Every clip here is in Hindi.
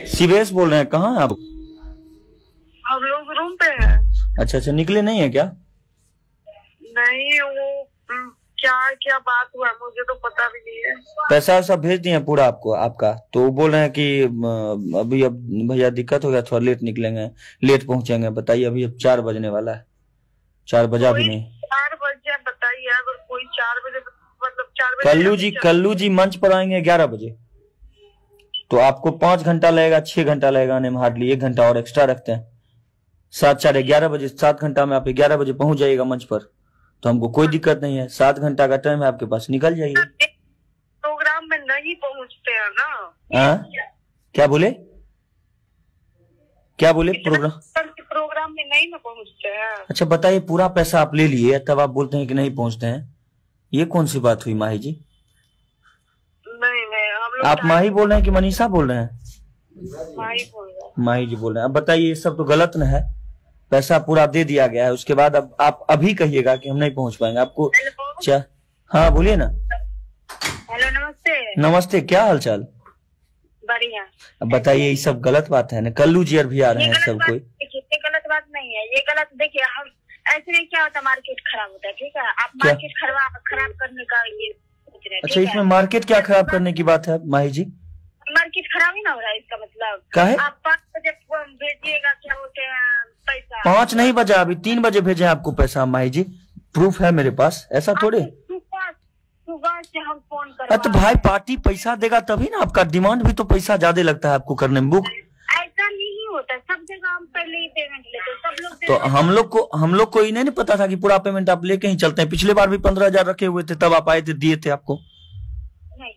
शिवेश बोल रहे हैं, कहाँ हैं आप? हम लोग रूम पे हैं। अच्छा अच्छा, निकले नहीं है क्या? नहीं, वो क्या क्या बात हुआ मुझे तो पता भी नहीं है। पैसा वैसा भेज दिए पूरा आपको आपका, तो वो बोल रहे हैं कि अभी अब भैया दिक्कत हो गया, थोड़ा लेट निकलेंगे, लेट पहुंचेंगे। बताइए अभी अब 4 बजने वाला है, 4 बजा भी नहीं। 4 बजे बताइए, अगर कोई 4 बजे मतलब 4 बजे कल्लू जी मंच पर आएंगे 11 बजे, तो आपको 5 घंटा लगेगा, 6 घंटा लगेगा आने में, हार्डली 1 घंटा और एक्स्ट्रा रखते हैं। 7 4 11 बजे, 7 घंटा में आप 11 बजे पहुंच जाइएगा मंच पर, तो हमको कोई दिक्कत नहीं है। 7 घंटा का टाइम है आपके पास, निकल जाइए। प्रोग्राम में नहीं पहुंचते हैं ना? क्या बोले प्रोग्राम में नहीं ना पहुंचते हैं। अच्छा बताइए, पूरा पैसा आप ले लिए तब आप बोलते हैं कि नहीं पहुंचते हैं, ये कौन सी बात हुई माही जी? नहीं हम लोग आप माही बोल रहे हैं कि मनीषा बोल रहे हैं? माही बोल रहे हैं। माही जी बोल रहे हैं। अब बताइए, ये सब तो गलत न है, पैसा पूरा दे दिया गया है, उसके बाद अब आप अभी कहिएगा कि हम नहीं पहुंच पाएंगे आपको। हाँ बोलिए ना। हेलो, नमस्ते। नमस्ते, क्या हाल चाल? बढ़िया। अब बताइए, ये सब गलत बात है ना? कल्लू जी भी आ रहे हैं सब कोई। ये गलत बात नहीं है, ये गलत देखिए, हम ऐसे नहीं, क्या होता मार्केट खराब होता है, ठीक है? आप मार्केट खराब करने का ये सोच रहे हैं। अच्छा, इसमें मार्केट क्या खराब करने की बात है माही जी? मार्केट खराब ही ना हो रहा है, इसका मतलब क्या है? आप 5 बजे भेजिएगा, क्या बोलते हैं, पैसा 5 नहीं बजा, अभी 3 बजे भेजे आपको पैसा माही जी, प्रूफ है मेरे पास, ऐसा थोड़े। सुबह से हम फोन कर। तो भाई पार्टी पैसा देगा तभी ना, आपका डिमांड भी तो पैसा ज्यादा लगता है आपको करने में। बुक ऐसा नहीं होता, सब जगह हम पहले ही पेमेंट लेते, सब लोग। तो हम लोग को ही नहीं पता था कि पूरा पेमेंट आप लेके ही चलते हैं। पिछले बार भी 15,000 रखे हुए थे, तब आप आए थे, दिए थे आपको। नहीं,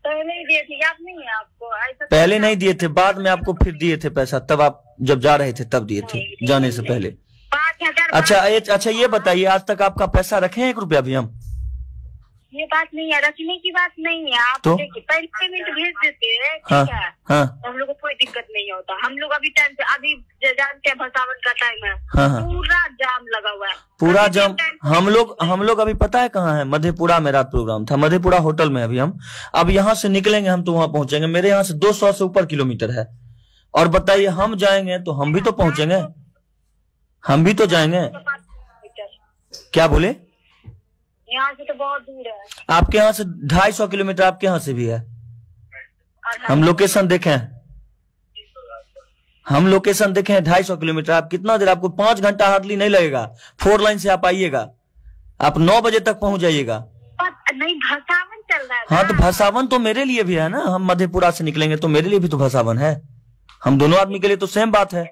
पहले ही दिए थे, याद नहीं है आपको? ऐसा पहले नहीं दिए थे, बाद में आपको फिर दिए थे पैसा, तब आप जब जा रहे थे तब दिए थे, जाने से पहले। 5,000। अच्छा ये बताइए, आज तक आपका पैसा रखे हैं 1 रुपया भी हम? ये बात नहीं है, रखने की बात नहीं है। आप तो? देखिए, पहले पेमेंट भेज देते हैं, हाँ, ठीक है? हाँ। हम लोग को कोई दिक्कत नहीं होता। हम लोग अभी टाइम से, अभी जानते हैं भसावन का टाइम है, हाँ। पूरा जाम लगा हुआ है, पूरा जाम। हम लोग अभी पता है कहाँ है? मधेपुरा में रात प्रोग्राम था, मधेपुरा होटल में अभी हम। अब यहाँ से निकलेंगे हम तो वहाँ पहुंचेंगे, मेरे यहाँ से 200 से ऊपर किलोमीटर है। और बताइए, हम जाएंगे तो हम भी तो पहुंचेंगे, हम भी तो जाएंगे। क्या बोले? यहाँ से तो बहुत दूर है। आपके यहाँ से 250 किलोमीटर, आपके यहाँ से भी है। हम लोकेशन देखें 250 किलोमीटर। आप कितना देर, आपको 5 घंटा हार्डली नहीं लगेगा। 4 लाइन से आप आइएगा, आप 9 बजे तक पहुंच जाइएगा। नहीं, भसावन चल रहा है। हाँ, तो भसावन तो मेरे लिए भी है ना, हम मधेपुरा से निकलेंगे तो मेरे लिए भी तो भसावन है। हम दोनों आदमी के लिए तो सेम बात है।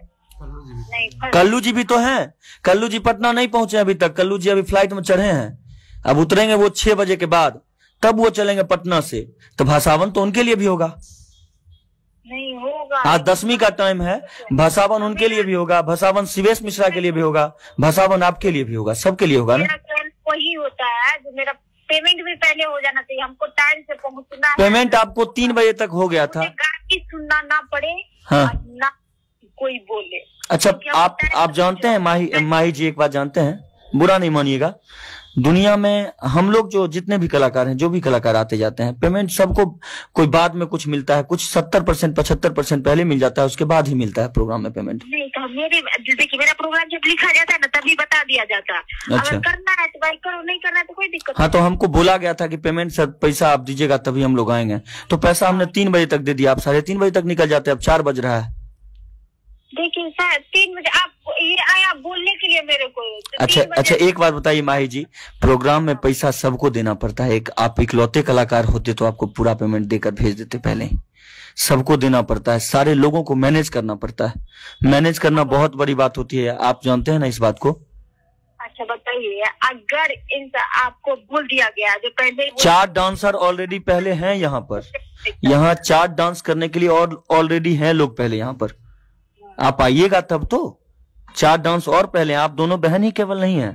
कल्लू जी भी तो हैं। कल्लू जी पटना नहीं पहुंचे अभी तक, कल्लू जी अभी फ्लाइट में चढ़े हैं, अब उतरेंगे वो 6 बजे के बाद, तब वो चलेंगे पटना से। तो भसावन तो उनके लिए भी होगा। नहीं होगा, आज 10वीं का टाइम है, भसावन उनके लिए भी होगा, भसावन शिवेश मिश्रा के लिए भी होगा, भसावन आपके लिए भी होगा, सबके लिए होगा ना। वही होता है जो मेरा पेमेंट भी पहले हो जाना चाहिए, हमको टाइम से पहुंचना है। पेमेंट आपको 3 बजे तक हो गया था। गाड़ी सुनना ना पड़े, हाँ। ना कोई बोले। अच्छा, आप जानते हैं माही जी, एक बात जानते हैं, बुरा नहीं मानिएगा, दुनिया में हम लोग जो जितने भी कलाकार हैं, जो भी कलाकार आते जाते हैं, पेमेंट सबको कोई बाद में कुछ मिलता है, कुछ 70% 75% पहले मिल जाता है, उसके बाद ही मिलता है प्रोग्राम में पेमेंट। नहीं तो देखिए, मेरा प्रोग्राम जब लिखा जाता है ना, तभी बता दिया जाता है। अच्छा। अगर करना है तो भाई करो, नहीं करना है तो कोई दिक्कत हाँ, तो हमको बोला गया था कि पेमेंट से पैसा आप दीजिएगा तभी हम लोग आएंगे, तो पैसा हमने 3 बजे तक दे दिया, आप 3:30 बजे तक निकल जाते, अब 4 बज रहा है। देखिए सर, 3 बजे आप ये आया बोलने के लिए मेरे को। अच्छा, एक बात बताइए माही जी, प्रोग्राम में पैसा सबको देना पड़ता है। एक आप इकलौते कलाकार होते तो आपको पूरा पेमेंट देकर भेज देते, पहले सबको देना पड़ता है, सारे लोगों को मैनेज करना पड़ता है। मैनेज करना बहुत बड़ी बात होती है, आप जानते हैं ना इस बात को। अच्छा बताइए, अगर इन आपको बोल दिया गया जो पहले 4 डांसर ऑलरेडी पहले हैं यहाँ पर, यहाँ 4 डांस करने के लिए और ऑलरेडी हैं लोग पहले यहाँ पर, आप आइएगा तब तो। 4 डांस और पहले, आप दोनों बहन ही केवल नहीं है।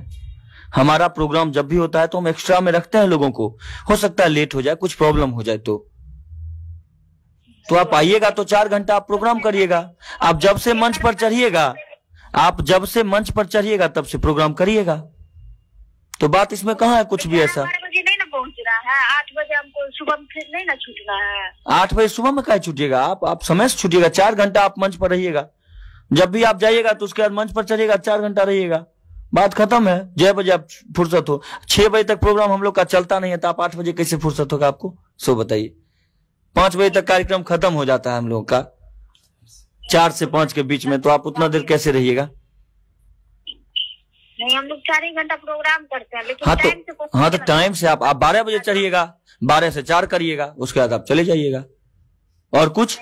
हमारा प्रोग्राम जब भी होता है तो हम एक्स्ट्रा में रखते हैं लोगों को, हो सकता है लेट हो जाए, कुछ प्रॉब्लम हो जाए तो आप आइएगा तो 4 घंटा आप प्रोग्राम करिएगा। आप जब से मंच पर चढ़िएगा तब से प्रोग्राम करिएगा, तो बात इसमें कहाँ है कुछ भी ऐसा। 12 बजे नहीं ना पहुंच रहा है 8 बजे हमको सुबह में फिर नहीं ना छूटना है। 8 बजे सुबह में काहे छूटिएगा आप समय से छूटिएगा। 4 घंटा आप मंच पर रहिएगा, जब भी आप जाइएगा तो उसके बाद मंच पर चलिएगा, 4 घंटा रहिएगा, बात खत्म है। 6 बजे आप फुर्सत हो। 6 बजे तक प्रोग्राम हम लोग का चलता नहीं है, तो आप 8 बजे कैसे फुर्सत होगा आपको, सो बताइए। 5 बजे तक कार्यक्रम खत्म हो जाता है हम लोग का, 4 से 5 के बीच में, तो आप उतना देर कैसे रहिएगा। नहीं, हम लोग 4 घंटा प्रोग्राम करते हैं, लेकिन हाँ तो टाइम से आप 12 बजे चढ़िएगा, 12 से 4 करिएगा, उसके बाद आप चले जाइएगा। और कुछ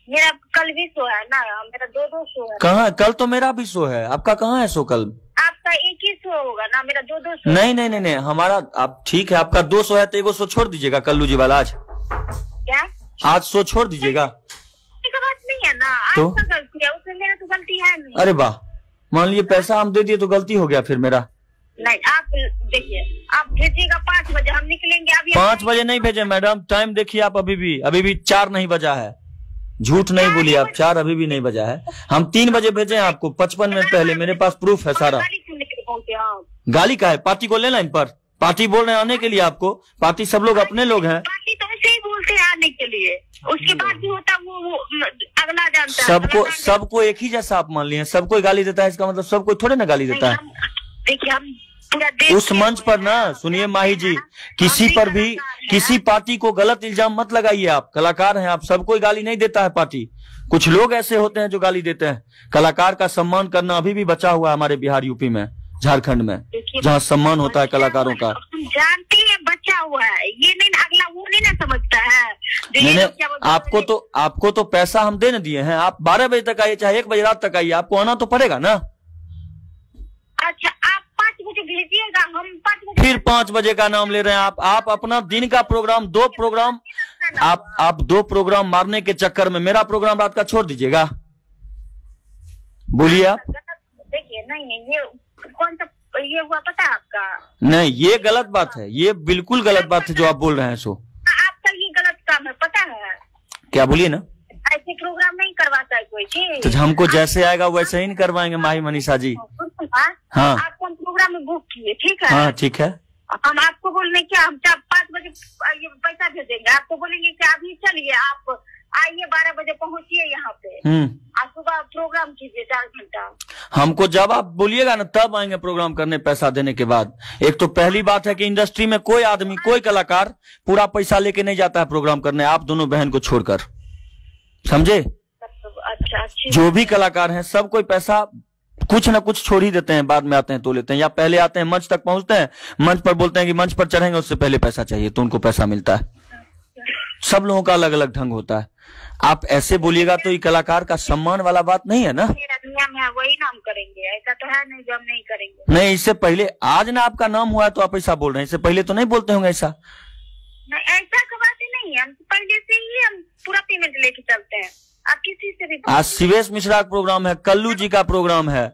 मेरा कल भी शो है ना, मेरा 2 शो है। कहाँ, कल तो मेरा भी शो है, आपका कहाँ है शो कल? आपका एक ही शो होगा ना, मेरा 2 शो। नहीं, हमारा आप ठीक है, आपका 2 शो है तो 1 शो छोड़ दीजिएगा कल्लू जी वाला। आज क्या आज शो छोड़ दीजिएगा। बात नहीं है ना, तो आपका गलती है, उसमें मेरा तो गलती है नहीं। अरे वाह, मान लीजिए पैसा हम दे दिए तो गलती हो गया फिर मेरा। नहीं, आप देखिए, आप भेजिएगा 5 बजे, हम निकलेंगे अभी। 5 बजे नहीं भेजे मैडम, टाइम देखिए आप, अभी भी 4 नहीं बजा है, झूठ नहीं बोलिए आप, 4 अभी भी नहीं बजा है। हम 3 बजे भेजे हैं आपको 55 मिनट पहले, मेरे पास प्रूफ है सारा। गाली का है, पार्टी को लेना इन पर, पार्टी बोल रहे हैं आने के लिए आपको, पार्टी सब लोग अपने लोग हैं। पार्टी तो ऐसे ही बोलते हैं आने के लिए, उसके बाद भी होता वो अगला जानता है। सबको एक ही जैसा आप मान लिए, सबको गाली देता है, इसका मतलब सबको थोड़े ना गाली देता है। देखिए हम उस मंच पर ना, सुनिए माही जी, किसी पर भी किसी पार्टी को गलत इल्जाम मत लगाइए। आप कलाकार हैं, आप सबको गाली नहीं देता है पार्टी, कुछ लोग ऐसे होते हैं जो गाली देते हैं। कलाकार का सम्मान करना अभी भी बचा हुआ है हमारे बिहार, यूपी में, झारखंड में, जहाँ सम्मान होता है कलाकारों का। जानते हैं बचा हुआ है, ये नहीं अगला वो नहीं ना समझता है। आपको तो पैसा हम दे न दिए हैं, आप 12 बजे तक आइए चाहे 1 बजे रात तक आइए, आपको आना तो पड़ेगा ना। अच्छा, आप 5 बजे भेजिएगा, हम 5 बजे फिर 5 बजे का नाम ले रहे हैं आप अपना दिन का प्रोग्राम 2 प्रोग्राम आप 2 प्रोग्राम मारने के चक्कर में मेरा प्रोग्राम रात का छोड़ दीजिएगा। बोलिए आप। देखिए नहीं, ये कौन सा ये हुआ पता है आपका? नहीं, ये गलत बात है, ये बिल्कुल गलत बात है जो आप बोल रहे हैं। सो आपका ये गलत काम है, पता है क्या? बोलिए ना। ऐसे प्रोग्राम नहीं करवाता है कोई चीज, तो हमको जैसे आएगा वैसे ही नहीं करवाएंगे माही मनीषा जी। हाँ, आपको हम प्रोग्राम में बुक किए, ठीक है। हाँ ठीक है, हम आपको बोलने क्या, हम 5 बजे पैसा भेजेंगे, आपको बोलेंगे कि अभी चलिए, आप आइए 12 बजे पहुंचिए यहाँ पे, आप सुबह प्रोग्राम कीजिए 4 घंटा। हमको जब आप बोलिएगा ना तब आएंगे प्रोग्राम करने, पैसा देने के बाद। एक तो पहली बात है कि इंडस्ट्री में कोई आदमी, कोई कलाकार पूरा पैसा लेके नहीं जाता है प्रोग्राम करने, आप दोनों बहन को छोड़कर, समझे। अच्छा, जो भी कलाकार हैं सब कोई पैसा कुछ ना कुछ छोड़ ही देते हैं, बाद में आते हैं तो लेते हैं, या पहले आते हैं मंच तक पहुंचते हैं, मंच पर बोलते हैं कि मंच पर चढ़ेंगे उससे पहले पैसा चाहिए, तो उनको पैसा मिलता है। सब लोगों का अलग अलग ढंग होता है। आप ऐसे बोलिएगा तो ये कलाकार का सम्मान वाला बात नहीं है ना। नियम है, वही नाम करेंगे, ऐसा तो है नहीं जो हम नहीं करेंगे। नहीं, इससे पहले आज ना आपका नाम हुआ है तो आप ऐसा बोल रहे हैं, इससे पहले तो नहीं बोलते होंगे ऐसा। नहीं, ऐसा का बात ही नहीं है, हम पहले से ही हम पूरा पेमेंट लेके चलते हैं, आप किसी से भी। आज शिवेश मिश्रा का प्रोग्राम है, कल्लू जी का प्रोग्राम है,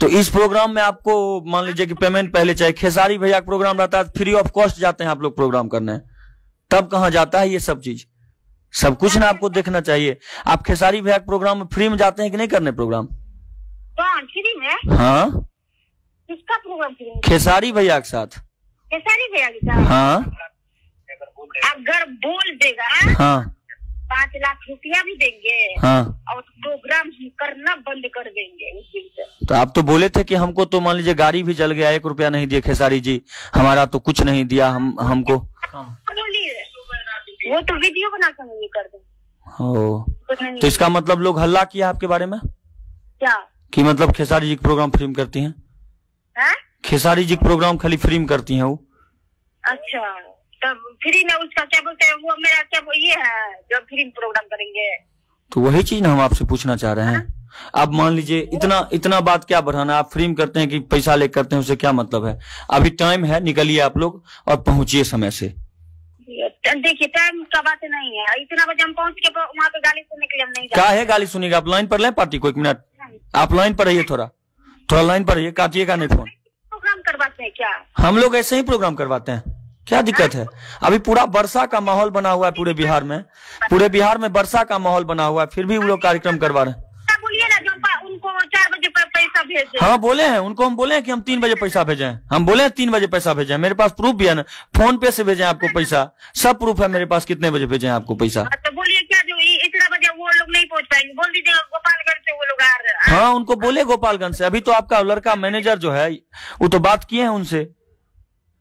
तो इस प्रोग्राम में आपको मान लीजिए कि पेमेंट पहले चाहिए। खेसारी भैया का प्रोग्राम रहता है, फ्री ऑफ कॉस्ट जाते हैं आप लोग प्रोग्राम करने, तब कहाँ जाता है ये सब चीज, सब कुछ ना आपको देखना चाहिए। आप खेसारी भैया के प्रोग्राम में फ्री में जाते हैं कि नहीं करने प्रोग्राम? फ्री में? हाँ, किसका प्रोग्राम फ्री में? खेसारी भैया के साथ। खेसारी भैया के साथ? हाँ, अगर बोल देगा, हाँ, 5 लाख रुपया भी देंगे, हाँ, और प्रोग्राम करना बंद कर देंगे उस दिन से। तो आप तो बोले थे कि हमको तो मान लीजिए गाड़ी भी जल गया, 1 रुपया नहीं दिए खेसारी जी, हमारा तो कुछ नहीं दिया हमको। वो तो वीडियो बना कर कर दो। तो इसका मतलब लोग हल्ला किया आपके बारे में क्या, कि मतलब खेसारी जी के प्रोग्राम फ्री में करती हैं? खेसारी जी के प्रोग्राम खाली फ्री में करती हैं वो? अच्छा, तब फ्री में उसका क्या बोलते हैं, वो मेरा क्या ये है जो फ्री में प्रोग्राम करेंगे, तो वही चीज ना हम आपसे पूछना चाह रहे हैं। अब मान लीजिए इतना बात क्या बढ़ाना, आप फ्री में करते हैं कि पैसा ले करते हैं, उससे क्या मतलब है? अभी टाइम है, निकलिए आप लोग और पहुंचिए समय से। देखिए टाइम का बात नहीं है, इतना बजे हम पहुंच के वहाँ पे गाली सुनने के लिए हम नहीं क्या है गाली सुनिएगा? आप लाइन पर लें पार्टी को, 1 मिनट आप लाइन पर रहिए, थोड़ा लाइन पर रहिए, काटिएगा नहीं फोन। प्रोग्राम करवाते हैं क्या? हम लोग ऐसे ही प्रोग्राम करवाते हैं, क्या दिक्कत है? अभी पूरा वर्षा का माहौल बना हुआ है पूरे बिहार में, वर्षा का माहौल बना हुआ है, फिर भी वो लोग कार्यक्रम करवा रहे हैं। बोलिए ना, जो उनको 4 बजे पैसा भेजे। हाँ बोले हैं उनको, हम बोले हैं कि हम 3 बजे पैसा भेजें, हम बोले हैं 3 बजे पैसा भेजें, मेरे पास प्रूफ भी है ना, फोन पे से भेजें आपको पैसा, सब प्रूफ है मेरे पास, कितने बजे भेजें आपको पैसा। तो बोलिए क्या जो इतना बजे वो लोग नहीं पहुंच पाएंगे, बोल दीजिएगा गोपालगंज से वो लोग आ रहे हैं। हाँ उनको बोले गोपालगंज से, अभी तो आपका लड़का मैनेजर जो है वो तो बात किए हैं उनसे,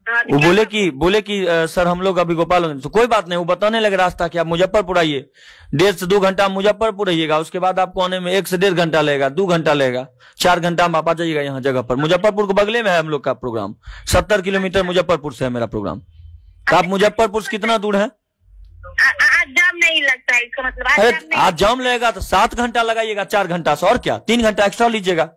वो बोले कि सर हम लोग अभी गोपालगंज, तो कोई बात नहीं, वो बताने लगे रास्ता कि आप मुजफ्फरपुर आइए, 1.5 से 2 घंटा मुजफ्फरपुर रहिएगा, उसके बाद आपको आने में 1 से 1.5 घंटा लगेगा, 2 घंटा लगेगा, 4 घंटा में आप आ जाइएगा यहाँ जगह पर। मुजफ्फरपुर के बगले में है हम लोग का प्रोग्राम, 70 किलोमीटर मुजफ्फरपुर से है मेरा प्रोग्राम। तो आप मुजफ्फरपुर से कितना दूर है? आज जाम नहीं लगता है, इसका मतलब अरे आज जाम लगेगा तो 7 घंटा लगाइएगा, 4 घंटा से, और क्या 3 घंटा एक्स्ट्रा लीजिएगा।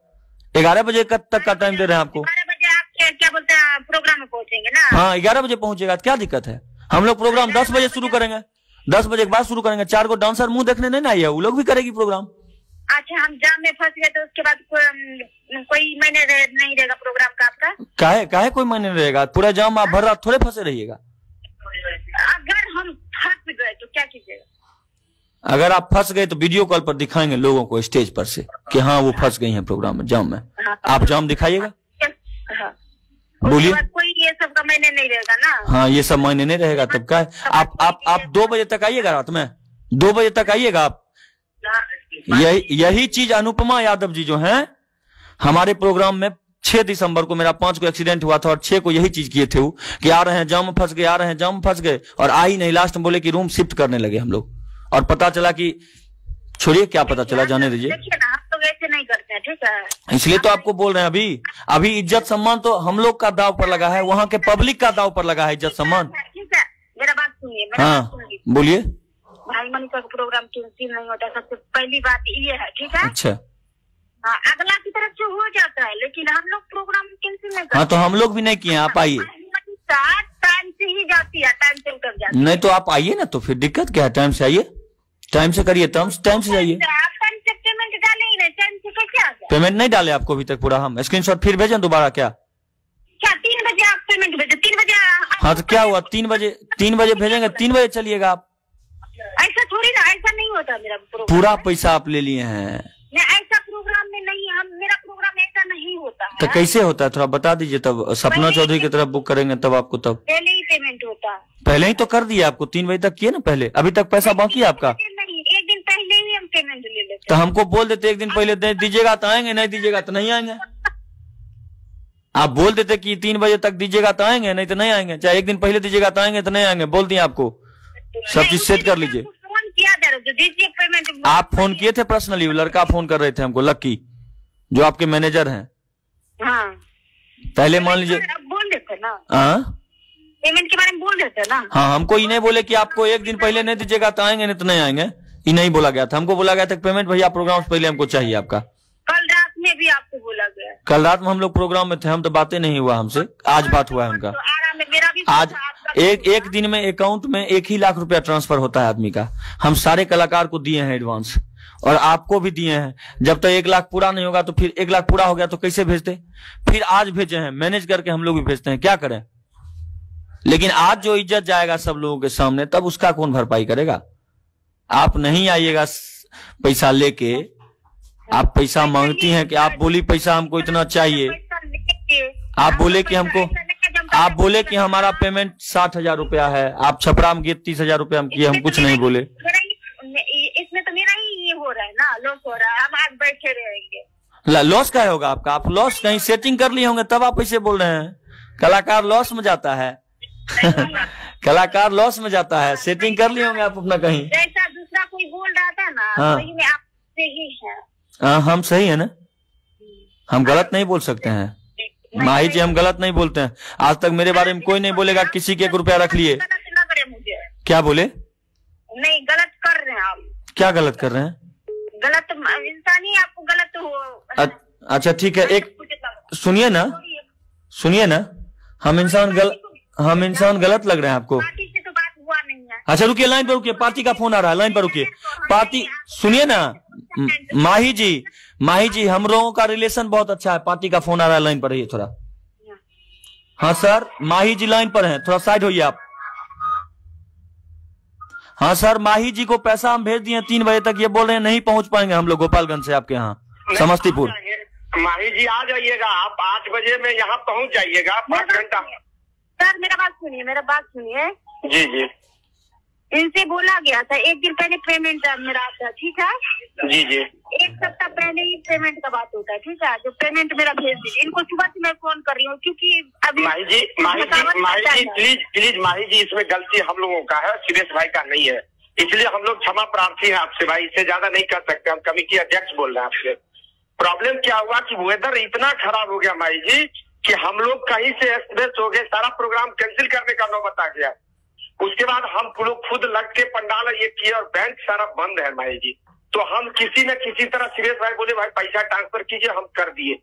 11 बजे तक का टाइम दे रहे हैं आपको। 12 बजे आप क्या बोलते हैं प्रोग्राम में पहुंचेंगे ना? हाँ 11 बजे पहुंचेगा, क्या दिक्कत है? हम लोग प्रोग्राम 10 बजे शुरू करेंगे, 10 बजे के बाद शुरू करेंगे। 4 को डांसर मुंह देखने नहीं ना आइए, वो लोग भी करेगी प्रोग्राम। अच्छा हम जाम में फंस गए तो उसके बाद कोई मायने नहीं रहेगा प्रोग्राम का आपका? काहे कोई मायने नहीं रहेगा, पूरा जाम आप भर रात थोड़े फंसे रहिएगा। अगर हम फंस गए तो क्या कीजिएगा? अगर आप फंस गए तो वीडियो कॉल पर दिखाएंगे लोगों को स्टेज पर से कि हाँ वो फंस गई हैं प्रोग्राम में, जाम में। आप जाम दिखाइएगा, बोलिए। कोई ये सब का मायने नहीं रहेगा ना? हाँ ये सब मायने नहीं रहेगा, तब क्या है? आप 2 बजे तक आइएगा, रात में 2 बजे तक आइएगा आप। यही चीज अनुपमा यादव जी जो हैं हमारे प्रोग्राम में 6 दिसंबर को, मेरा 5 को एक्सीडेंट हुआ था और 6 को यही चीज किए थे वो, कि आ रहे हैं जाम में फंस गए, आ रहे हैं जाम में फंस गए, और आई नहीं, लास्ट में बोले कि रूम शिफ्ट करने लगे हम लोग, और पता चला कि छोड़िए क्या पता चला, जाने दीजिए। देखिए ना हम लोग ऐसे नहीं करते हैं, ठीक है? इसलिए तो आपको बोल रहे हैं, अभी इज्जत सम्मान तो हम लोग का दाव पर लगा है, वहाँ के पब्लिक का दाव पर लगा है इज्जत सम्मान। ठीक है मेरा बात सुनिए, हाँ बोलिए। भाई मनीषा का प्रोग्राम कैंसिल नहीं होता, सबसे पहली बात ये है, ठीक है? अच्छा हाँ अगला की तरफ से हो जाता है, लेकिन हम लोग प्रोग्राम कैंसिल नहीं करते। हाँ तो हम लोग भी नहीं किए, आप आइए। टाइम से ही जाती है, टाइम से उतर जाती है। नहीं तो आप आइए ना, तो फिर दिक्कत क्या है? टाइम से आइए, टाइम से करिए, टाइम से जाइए। पेमेंट डाले ही नहीं, टाइम से कैसे आ गया? पेमेंट नहीं डाले आपको अभी तक पूरा, हम स्क्रीनशॉट फिर भेजें दोबारा क्या? 3 बजे आप पेमेंट भेजे, 3 बजे। हाँ तो क्या हुआ, 3 बजे भेजेंगे, 3 बजे चलिएगा आप। ऐसा थोड़ी ना, ऐसा नहीं होता मेरा प्रोग्राम। पूरा पैसा आप ले लिए हैं। ऐसा प्रोग्राम में नहीं, मेरा प्रोग्राम ऐसा नहीं होता है। तो कैसे होता है, थोड़ा बता दीजिए, तब सपना चौधरी की तरफ बुक करेंगे तब आपको, तब पहले ही पेमेंट होता है। पहले ही तो कर दिया आपको, 3 बजे तक किए ना पहले, अभी तक पैसा बाकी है आपका। नहीं, एक दिन पहले ही हम पेमेंट ले लेते। तो हमको बोल देते 1 दिन पहले दीजिएगा तो आएंगे, नहीं दीजिएगा तो नहीं आएंगे। आप बोल देते कि 3 बजे तक दीजिएगा तो आएंगे, नहीं तो नहीं आएंगे, चाहे 1 दिन पहले दीजिएगा तो आएंगे तो नहीं आएंगे, बोल दिए आपको। सब चीज सेट कर लीजिए। फोन किया जा रहा है, दीजिए पेमेंट। आप फोन किए थे पर्सनली, लड़का फोन कर रहे थे हमको, लक्की जो आपके मैनेजर हैं। हाँ पहले मान लीजिए बोल देते ना, हाँ पेमेंट के बारे में बोल देते ना। हाँ हमको ये नहीं बोले कि आपको 1 दिन पहले नहीं दीजिएगा तो आएंगे, नहीं तो नहीं आएंगे, ये नहीं बोला गया था। हमको बोला गया था पेमेंट भैया प्रोग्राम से पहले हमको चाहिए आपका। कल रात में भी आपको बोला गया? कल रात में हम लोग प्रोग्राम में थे, हम तो बातें नहीं हुआ हमसे, आज बात हुआ है उनका। आज एक दिन में अकाउंट में 1 ही लाख रुपया ट्रांसफर होता है आदमी का। हम सारे कलाकार को दिए हैं एडवांस, और आपको भी दिए हैं। जब तक 1 लाख पूरा नहीं होगा तो फिर 1 लाख पूरा हो गया तो कैसे भेजते, फिर आज भेजे हैं, मैनेज करके हम लोग भी भेजते हैं, क्या करें। लेकिन आज जो इज्जत जाएगा सब लोगों के सामने, तब उसका कौन भरपाई करेगा। आप नहीं आइएगा पैसा लेके, आप पैसा मांगती हैं कि आप बोली पैसा हमको इतना चाहिए, आप बोले कि हमको, आप बोले कि हमारा पेमेंट 60,000 रुपया है, आप छपरा में 30,000 रुपया हम किए, हम कुछ नहीं बोले। इसमें तो मेरा ही ये हो रहा है ना, लॉस हो रहा है, हम आज बैठे रहेंगे। लॉस क्या होगा आपका, आप लॉस कहीं सेटिंग कर लिए होंगे तब आप ऐसे बोल रहे हैं। कलाकार लॉस में जाता है कलाकार लॉस में जाता है, सेटिंग कर लिए होंगे आप अपना कहीं। जैसा दूसरा कोई बोल रहा था ना, हाँ। वही में आप सही है। हाँ हम सही है ना, हम गलत नहीं बोल सकते हैं माही जी, हम गलत नहीं बोलते हैं। आज तक मेरे बारे में कोई नहीं बोलेगा किसी के 1 रुपया रख लिए। मुझे क्या बोले? नहीं गलत कर रहे हैं आप। क्या गलत कर रहे हैं? गलत इंसान ही आपको गलत हो। अच्छा ठीक है, एक सुनिए ना, हम इंसान गलत लग रहे हैं आपको? पार्टी से तो बात हुआ नहीं है। अच्छा रुकिए, लाइन पर रुकिए, पार्टी का फोन आ रहा है, लाइन पर रुकिए। पार्टी सुनिए ना, माही जी हम लोगों का रिलेशन बहुत अच्छा है, पार्टी का फोन आ रहा है, लाइन पर रहिए थोड़ा। हाँ सर, माही जी लाइन पर हैं, थोड़ा साइड होइए आप। हाँ सर, माही जी को पैसा हम भेज दिए 3 बजे तक, ये बोल रहे हैं नहीं पहुंच पाएंगे हम लोग गोपालगंज से आपके यहाँ समस्तीपुर। माही जी आ जाइएगा, आप 8 बजे में यहाँ पहुँच जाइएगा, 5 घंटा। सर मेरा बात सुनिए। जी जी। इनसे बोला गया था 1 दिन पहले पेमेंट मेरा आता, ठीक है? जी जी। 1 सप्ताह पहले ही पेमेंट का बात होता है, ठीक है? जो पेमेंट मेरा भेज दीजिए। इनको सुबह से मैं फोन कर रही हूँ, क्योंकि अभी माही जी प्लीज माही जी, इसमें गलती हम लोगों का है, सुरेश भाई का नहीं है, इसलिए हम लोग क्षमा प्रार्थी हैं आपसे भाई, इससे ज्यादा नहीं कर सकते। हम कमेटी अध्यक्ष बोल रहे हैं आपसे। प्रॉब्लम क्या हुआ कि वेदर इतना खराब हो गया माही जी कि हम लोग कहीं से एक्सप्रेस हो गए, सारा प्रोग्राम कैंसिल करने का नौबत आ गया। उसके बाद हम लोग खुद लग के पंडाल ये किए और बैंक सारा बंद है माही जी। तो हम किसी न किसी तरह सुरेश भाई बोले भाई पैसा ट्रांसफर कीजिए, हम कर दिए।